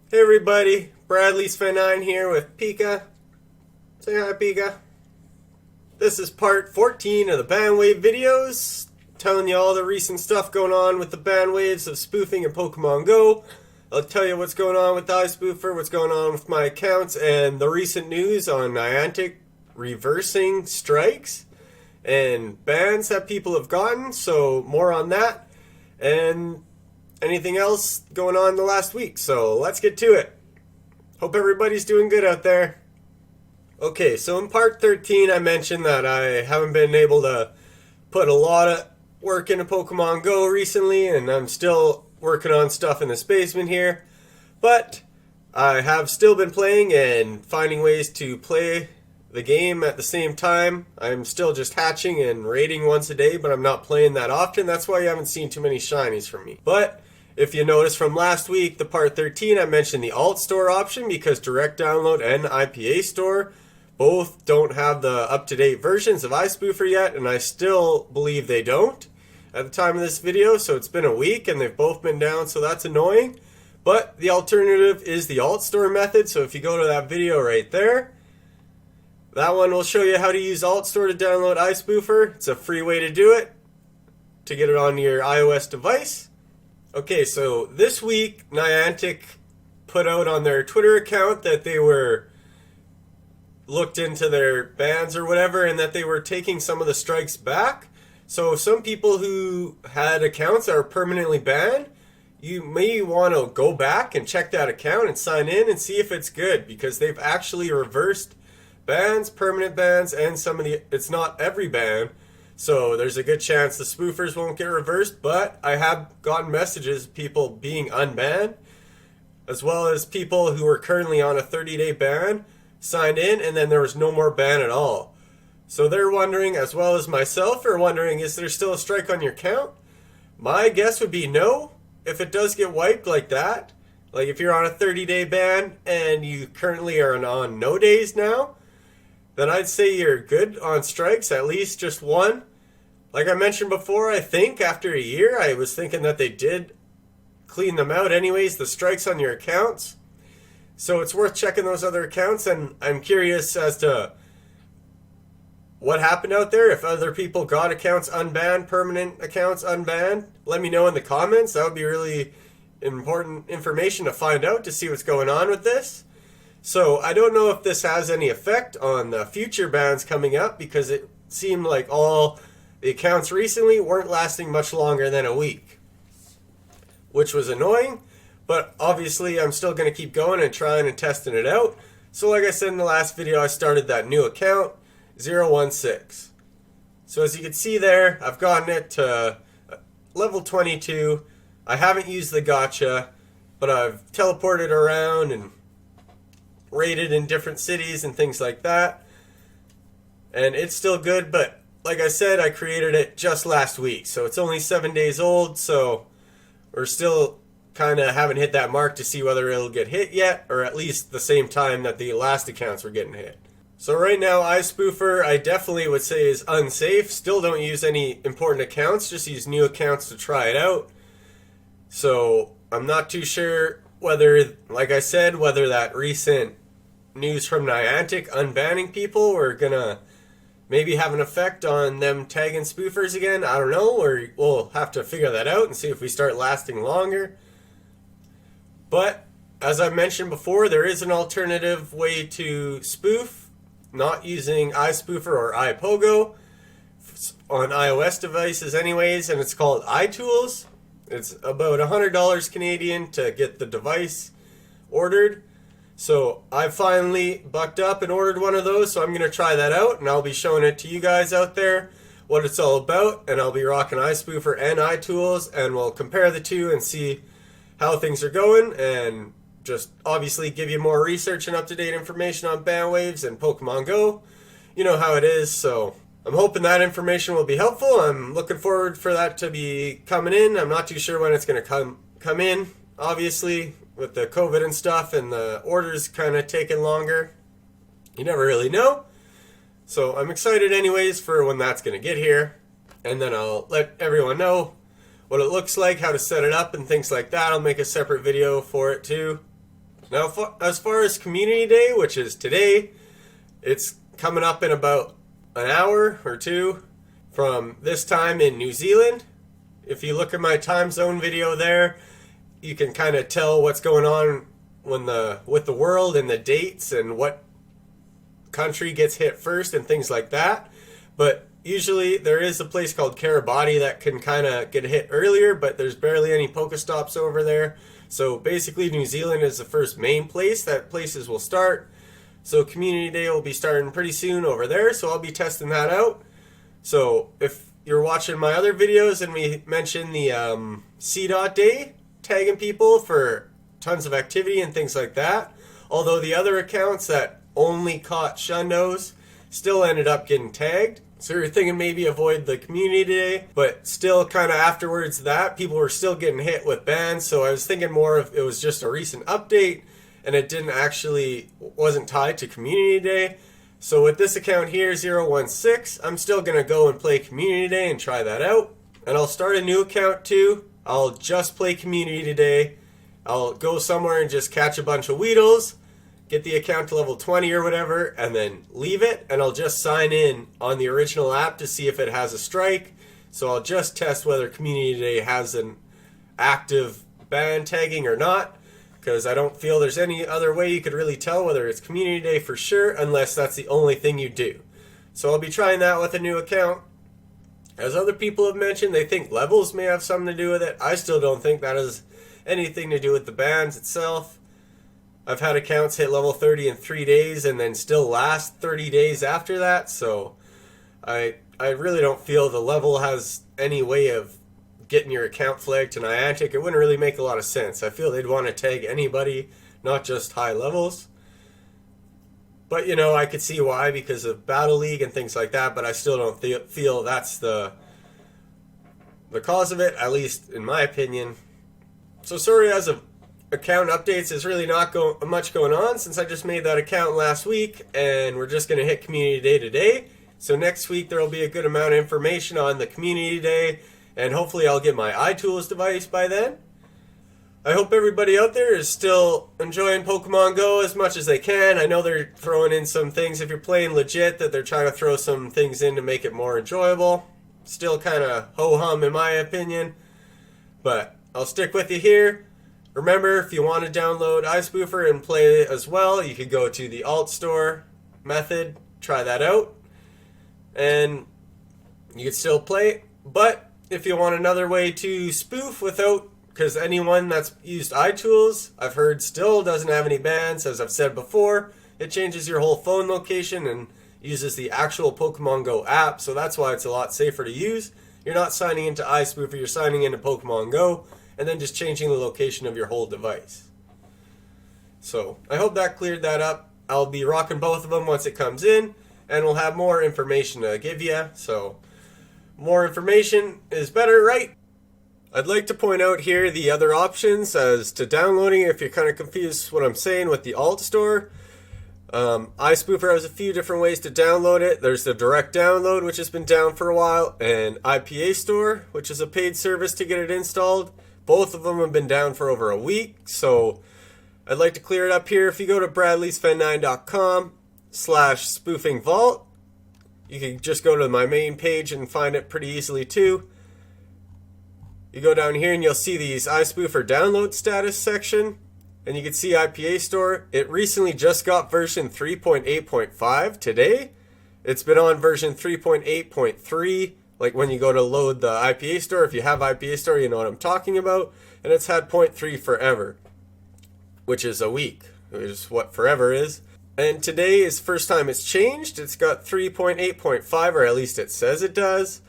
Hey everybody, Bradley's9 here with Pika. Say hi, Pika. This is part 14 of the Bandwave videos, telling you all the recent stuff going on with the bandwaves of spoofing in Pokemon GO. I'll tell you what's going on with iSpoofer, what's going on with my accounts, and the recent news on Niantic reversing strikes and bans that people have gotten, so more on that. And anything else going on the last week. So let's get to it. Hope everybody's doing good out there. Okay, so in part 13 I mentioned that I haven't been able to put a lot of work into Pokemon Go recently, and I'm still working on stuff in this basement here. But I have still been playing and finding ways to play the game at the same time. I'm still just hatching and raiding once a day, but I'm not playing that often. That's why you haven't seen too many shinies from me. But if you notice from last week, the part 13, I mentioned the AltStore option because Direct Download and IPA Store both don't have the up-to-date versions of iSpoofer yet, and I still believe they don't at the time of this video, so it's been a week and they've both been down, so that's annoying. But the alternative is the AltStore method, so if you go to that video right there, that one will show you how to use AltStore to download iSpoofer. It's a free way to do it, to get it on your iOS device. Okay, so this week Niantic put out on their Twitter account that they were looked into their bans or whatever, and that they were taking some of the strikes back. So some people who had accounts that are permanently banned, you may want to go back and check that account and sign in and see if it's good, because they've actually reversed bans, permanent bans, and some of the, it's not every ban. So there's a good chance the spoofers won't get reversed, but I have gotten messages of people being unbanned, as well as people who are currently on a 30-day ban signed in and then there was no more ban at all. So they're wondering, as well as myself are wondering, is there still a strike on your account? My guess would be no. If it does get wiped like that, like if you're on a 30-day ban and you currently are on no days now, then I'd say you're good on strikes, at least just one. Like I mentioned before, I think after a year, I was thinking that they did clean them out anyways, the strikes on your accounts. So it's worth checking those other accounts, and I'm curious as to what happened out there. If other people got accounts unbanned, permanent accounts unbanned, let me know in the comments. That would be really important information to find out, to see what's going on with this. So I don't know if this has any effect on the future bans coming up, because it seemed like all the accounts recently weren't lasting much longer than a week, which was annoying. But obviously I'm still going to keep going and trying and testing it out. So like I said in the last video, I started that new account, 016. So as you can see there, I've gotten it to level 22. I haven't used the gacha, but I've teleported around and rated in different cities and things like that, and it's still good. But like I said, I created it just last week, so it's only 7 days old, so we're still kind of haven't hit that mark to see whether it'll get hit yet, or at least the same time that the last accounts were getting hit. So right now, iSpoofer I definitely would say is unsafe. Still don't use any important accounts, just use new accounts to try it out. So I'm not too sure whether, like I said, whether that recent news from Niantic unbanning people were gonna maybe have an effect on them tagging spoofers again. I don't know, or we'll have to figure that out and see if we start lasting longer. But as I mentioned before, there is an alternative way to spoof, not using iSpoofer or iPogo on iOS devices anyways, and it's called iTools. It's about $100 Canadian to get the device ordered. So I finally bucked up and ordered one of those, so I'm going to try that out, and I'll be showing it to you guys out there, what it's all about, and I'll be rocking iSpoofer and iTools, and we'll compare the two and see how things are going, and just obviously give you more research and up-to-date information on bandwaves and Pokemon Go. You know how it is, so I'm hoping that information will be helpful. I'm looking forward for that to be coming in. I'm not too sure when it's going to come in, obviously, with the COVID and stuff, and the orders kind of taking longer. You never really know. So I'm excited anyways for when that's going to get here. And then I'll let everyone know what it looks like, how to set it up, and things like that. I'll make a separate video for it too. Now, as far as Community Day, which is today, it's coming up in about an hour or two from this time in New Zealand. If you look at my time zone video there, you can kind of tell what's going on with the world and the dates and what country gets hit first and things like that. But usually there is a place called Kiribati that can kind of get hit earlier, but there's barely any Pokestops over there. So basically New Zealand is the first main place that places will start. So Community Day will be starting pretty soon over there, so I'll be testing that out. So if you're watching my other videos and we mention the C-Dot Day, tagging people for tons of activity and things like that, although the other accounts that only caught Shundos still ended up getting tagged. So you're thinking maybe avoid the Community Day, but still kind of afterwards that, people were still getting hit with bans. So I was thinking more of it was just a recent update and it wasn't tied to Community Day. So with this account here, 016, I'm still going to go and play Community Day and try that out. And I'll start a new account too. I'll just play Community Day. I'll go somewhere and just catch a bunch of Weedles, get the account to level 20 or whatever, and then leave it, and I'll just sign in on the original app to see if it has a strike. So I'll just test whether Community Day has an active ban tagging or not, because I don't feel there's any other way you could really tell whether it's Community Day for sure, unless that's the only thing you do. So I'll be trying that with a new account. As other people have mentioned, they think levels may have something to do with it. I still don't think that has anything to do with the bans itself. I've had accounts hit level 30 in 3 days and then still last 30 days after that, so I really don't feel the level has any way of getting your account flagged to Niantic. It wouldn't really make a lot of sense. I feel they'd want to tag anybody, not just high levels. But, I could see why because of Battle League and things like that, but I still don't feel that's the cause of it, at least in my opinion. So sorry, as of account updates, there's really not much going on since I just made that account last week, and we're just going to hit Community Day today. So next week there will be a good amount of information on the Community Day, and hopefully I'll get my iTools device by then. I hope everybody out there is still enjoying Pokemon Go as much as they can. I know they're throwing in some things, if you're playing legit, that they're trying to throw some things in to make it more enjoyable. Still kind of ho-hum in my opinion, but I'll stick with you here. Remember, if you want to download iSpoofer and play it as well, you could go to the AltStore method, try that out, and you can still play it. But if you want another way to spoof without, because anyone that's used iTools, I've heard still doesn't have any bans, as I've said before, it changes your whole phone location and uses the actual Pokemon GO app, so that's why it's a lot safer to use. You're not signing into iSpoofer, you're signing into Pokemon GO, and then just changing the location of your whole device. So I hope that cleared that up. I'll be rocking both of them once it comes in, and we'll have more information to give you. So more information is better, right? I'd like to point out here the other options as to downloading if you're kind of confused what I'm saying with the AltStore. iSpoofer has a few different ways to download it. There's the direct download, which has been down for a while, and IPA Store, which is a paid service to get it installed. Both of them have been down for over a week, so I'd like to clear it up here. If you go to bradleysfen9.com/spoofing vault, you can just go to my main page and find it pretty easily too. You go down here and you'll see these iSpoofer download status section, and you can see IPA Store. It recently just got version 3.8.5 today. It's been on version 3.8.3. Like when you go to load the IPA Store, if you have IPA Store, you know what I'm talking about. And it's had 0.3 forever, which is a week, which is what forever is. And today is the first time it's changed. It's got 3.8.5, or at least it says it does.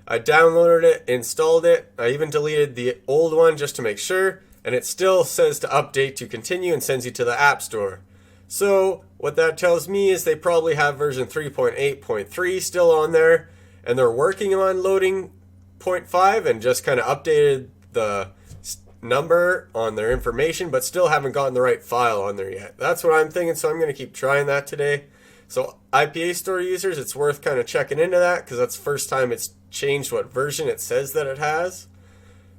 I downloaded it, installed it. I even deleted the old one just to make sure. And it still says to update to continue and sends you to the App Store. So what that tells me is they probably have version 3.8.3 still on there. And they're working on loading 0.5 and just kind of updated the number on their information, but still haven't gotten the right file on there yet. That's what I'm thinking, so I'm going to keep trying that today. So IPA Store users, it's worth kind of checking into that because that's the first time it's changed what version it says that it has.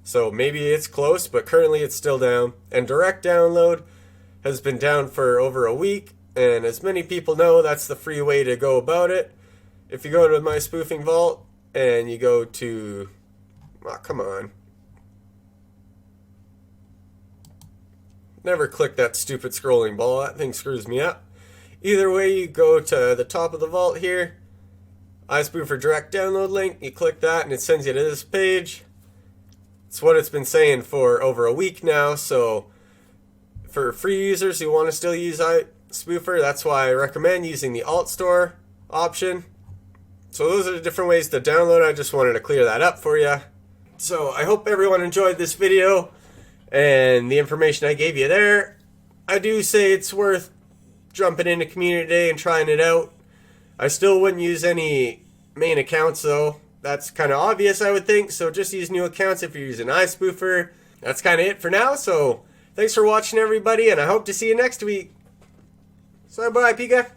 So maybe it's close, but currently it's still down. And direct download has been down for over a week, and as many people know, that's the free way to go about it. If you go to my Spoofing Vault and you go to, oh, come on. Never click that stupid scrolling ball, that thing screws me up. Either way, you go to the top of the vault here, iSpoofer direct download link, you click that and it sends you to this page. It's what it's been saying for over a week now, so for free users who want to still use iSpoofer, that's why I recommend using the AltStore option. So those are the different ways to download. I just wanted to clear that up for you. So I hope everyone enjoyed this video and the information I gave you there. I do say it's worth jumping into Community Day and trying it out. I still wouldn't use any main accounts though. That's kind of obvious, I would think. So just use new accounts if you're using iSpoofer. That's kind of it for now. So thanks for watching, everybody, and I hope to see you next week. So bye, Pika.